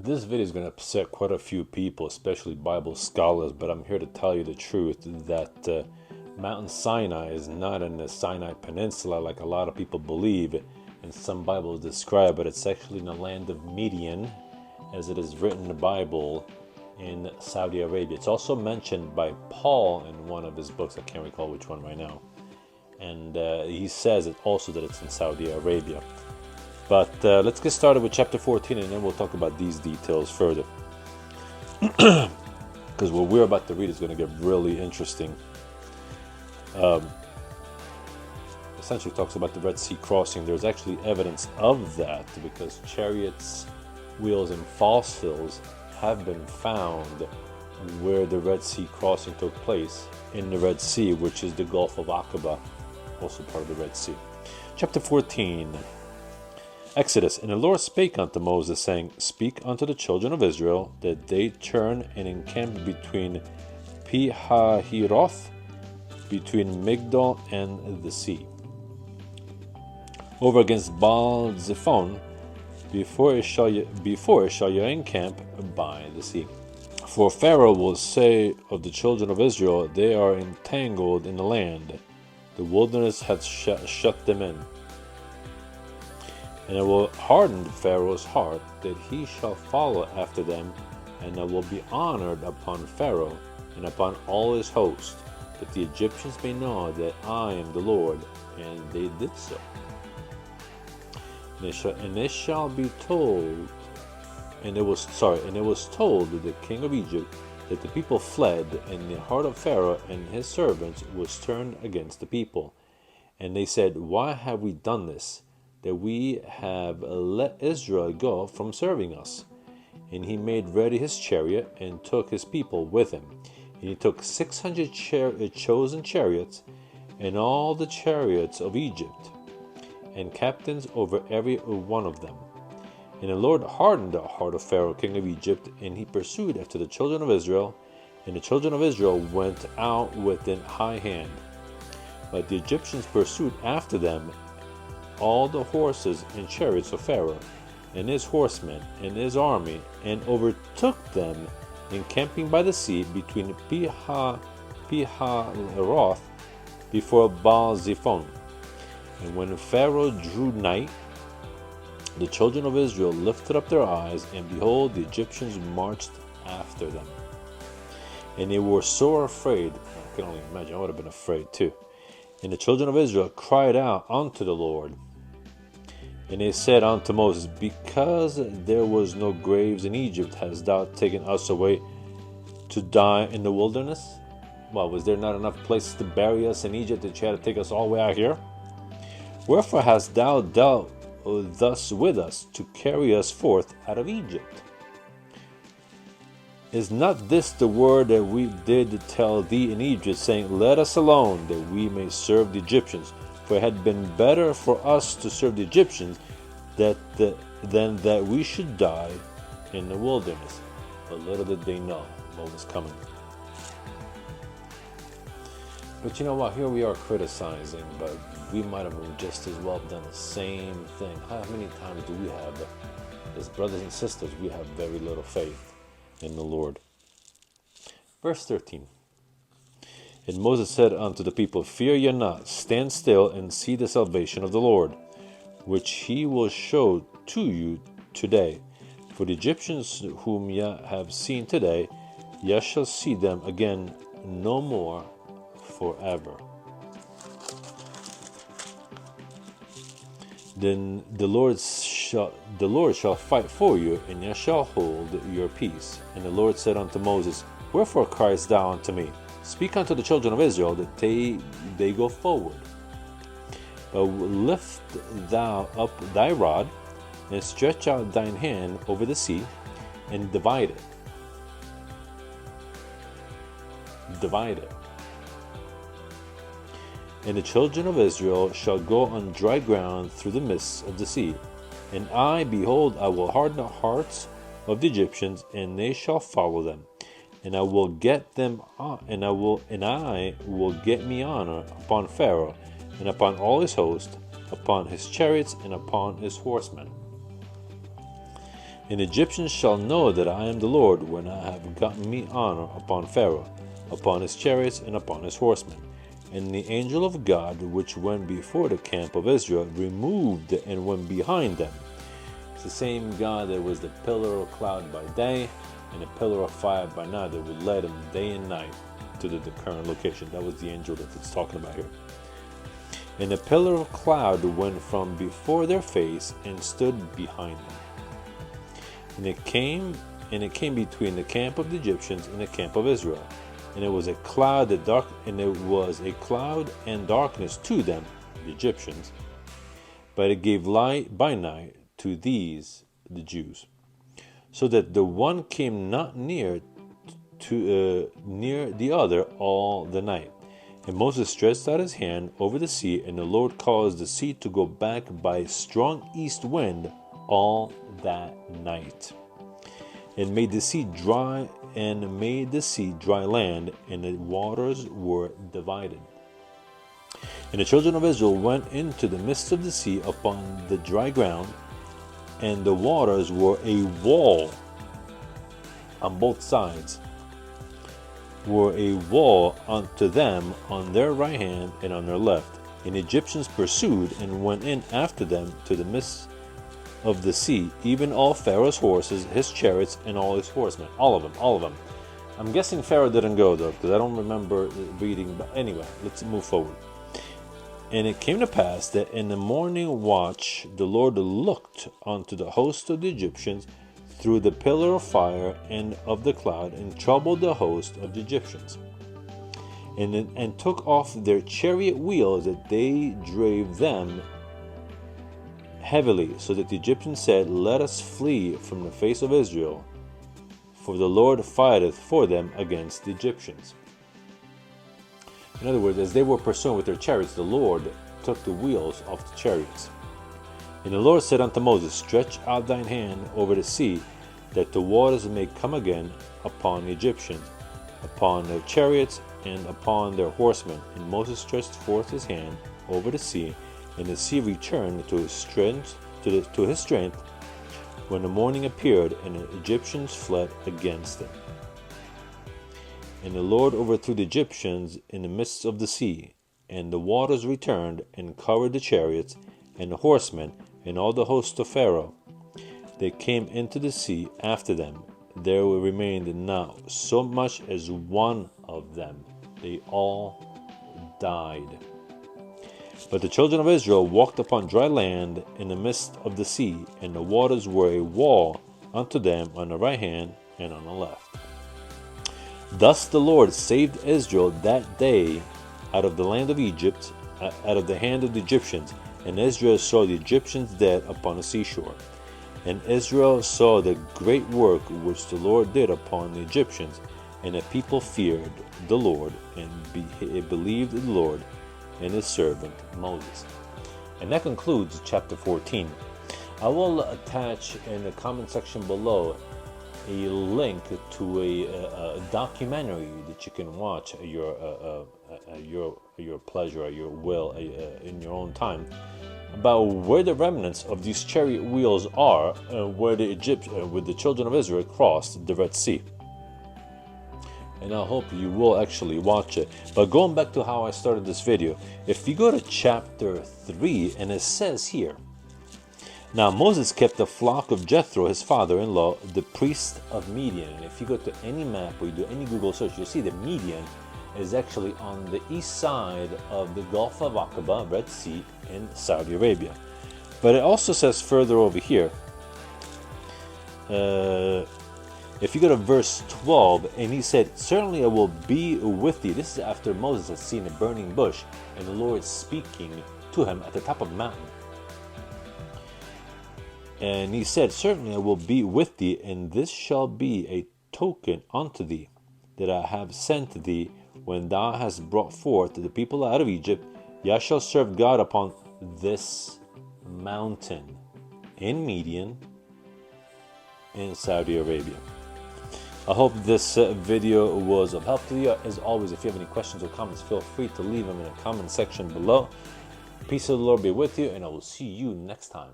This video is going to upset quite a few people, especially Bible scholars, but I'm here to tell you the truth that Mountain Sinai is not in the Sinai Peninsula like a lot of people believe, and some Bibles describe it. It's actually in the land of Midian, as it is written in the Bible, in Saudi Arabia. It's also mentioned by Paul in one of his books. I can't recall which one right now. And he says it also that it's in Saudi Arabia. But let's get started with chapter 14, and then we'll talk about these details further. Because what we're about to read is going to get really interesting. Essentially talks about the Red Sea crossing. There's actually evidence of that, because chariots, wheels, and fossils have been found where the Red Sea crossing took place in the Red Sea, which is the Gulf of Aqaba, also part of the Red Sea. Chapter 14. Exodus. And the Lord spake unto Moses, saying, Speak unto the children of Israel, that they turn and encamp between Pi-hahiroth, between Migdol and the sea, over against Baal-zephon, before it shall ye encamp by the sea. For Pharaoh will say of the children of Israel, They are entangled in the land, the wilderness hath shut them in. And I will harden Pharaoh's heart, that he shall follow after them, and I will be honored upon Pharaoh and upon all his host, that the Egyptians may know that I am the Lord. And they did so. And it shall be told, and it was told to the king of Egypt that the people fled, and the heart of Pharaoh and his servants was turned against the people. And they said, Why have we done this, that we have let Israel go from serving us? And he made ready his chariot, and took his people with him. And he took 600 chosen chariots, and all the chariots of Egypt, and captains over every one of them. And the Lord hardened the heart of Pharaoh king of Egypt, and he pursued after the children of Israel, and the children of Israel went out with an high hand. But the Egyptians pursued after them all the horses and chariots of Pharaoh, and his horsemen, and his army, and overtook them, encamping by the sea between Pi-hahiroth, before Baal-zephon. And when Pharaoh drew nigh, the children of Israel lifted up their eyes, and behold, the Egyptians marched after them. And they were sore afraid. I can only imagine, I would have been afraid too. And the children of Israel cried out unto the Lord. And they said unto Moses, Because there was no graves in Egypt, hast thou taken us away to die in the wilderness? Well, was there not enough places to bury us in Egypt that you had to take us all the way out here? Wherefore hast thou dealt thus with us, to carry us forth out of Egypt? Is not this the word that we did tell thee in Egypt, saying, Let us alone, that we may serve the Egyptians? For it had been better for us to serve the Egyptians than that we should die in the wilderness. But little did they know what was coming. But you know what? Here we are criticizing, but we might have just as well done the same thing. How many times do we have, as brothers and sisters, we have very little faith in the Lord? Verse 13. And Moses said unto the people, Fear ye not, stand still, and see the salvation of the Lord, which he will show to you today. For the Egyptians whom ye have seen today, ye shall see them again no more forever. Then the Lord shall fight for you, and ye shall hold your peace. And the Lord said unto Moses, Wherefore criest thou unto me? Speak unto the children of Israel, that they go forward. But lift thou up thy rod, and stretch out thine hand over the sea, and divide it. Divide it. And the children of Israel shall go on dry ground through the midst of the sea. And I, behold, I will harden the hearts of the Egyptians, and they shall follow them. And I will get them, and I will get me honor upon Pharaoh, and upon all his host, upon his chariots, and upon his horsemen. And the Egyptians shall know that I am the Lord, when I have gotten me honor upon Pharaoh, upon his chariots, and upon his horsemen. And the angel of God, which went before the camp of Israel, removed and went behind them. It's the same God that was the pillar of cloud by day and a pillar of fire by night that would lead them day and night to the current location. That was the angel that it's talking about here. And the pillar of cloud went from before their face and stood behind them. And it came between the camp of the Egyptians and the camp of Israel. And it was a cloud and darkness to them, the Egyptians, but it gave light by night to these, the Jews, so that the one came not near the other all the night. And Moses stretched out his hand over the sea, and the Lord caused the sea to go back by a strong east wind all that night, and made the sea dry land, and the waters were divided. And the children of Israel went into the midst of the sea upon the dry ground, and the waters were a wall on both sides, were a wall unto them on their right hand and on their left. And the Egyptians pursued and went in after them to the midst of the sea, even all Pharaoh's horses, his chariots, and all his horsemen. All of them. I'm guessing Pharaoh didn't go though, because I don't remember reading. But anyway, let's move forward. And it came to pass that in the morning watch the Lord looked unto the host of the Egyptians through the pillar of fire and of the cloud, and troubled the host of the Egyptians, and took off their chariot wheels, that they drave them heavily, so that the Egyptians said, Let us flee from the face of Israel, for the Lord fighteth for them against the Egyptians. In other words, as they were pursuing with their chariots, the Lord took the wheels off the chariots. And the Lord said unto Moses, Stretch out thine hand over the sea, that the waters may come again upon the Egyptians, upon their chariots, and upon their horsemen. And Moses stretched forth his hand over the sea, and the sea returned to his strength, when the morning appeared, and the Egyptians fled against it. And the Lord overthrew the Egyptians in the midst of the sea, and the waters returned and covered the chariots and the horsemen and all the host of Pharaoh. They came into the sea after them. There remained not so much as one of them. They all died. But the children of Israel walked upon dry land in the midst of the sea, and the waters were a wall unto them on the right hand and on the left. Thus the Lord saved Israel that day out of the land of Egypt, out of the hand of the Egyptians. And Israel saw the Egyptians dead upon the seashore. And Israel saw the great work which the Lord did upon the Egyptians, and the people feared the Lord, and believed in the Lord and his servant Moses. And that concludes chapter 14. I will attach in the comment section below a link to a documentary that you can watch at your pleasure, at your will, in your own time, about where the remnants of these chariot wheels are, where the children of Israel crossed the Red Sea. And I hope you will actually watch it. But going back to how I started this video, if you go to chapter 3, and it says here, Now Moses kept the flock of Jethro, his father-in-law, the priest of Midian. And if you go to any map or you do any Google search, you'll see that Midian is actually on the east side of the Gulf of Aqaba, Red Sea, in Saudi Arabia. But it also says further over here, if you go to verse 12, and he said, Certainly I will be with thee. This is after Moses has seen a burning bush, and the Lord speaking to him at the top of the mountain. And he said, Certainly I will be with thee, and this shall be a token unto thee, that I have sent thee. When thou hast brought forth the people out of Egypt, thou shalt serve God upon this mountain in Midian, in Saudi Arabia. I hope this video was of help to you. As always, if you have any questions or comments, feel free to leave them in the comment section below. Peace of the Lord be with you, and I will see you next time.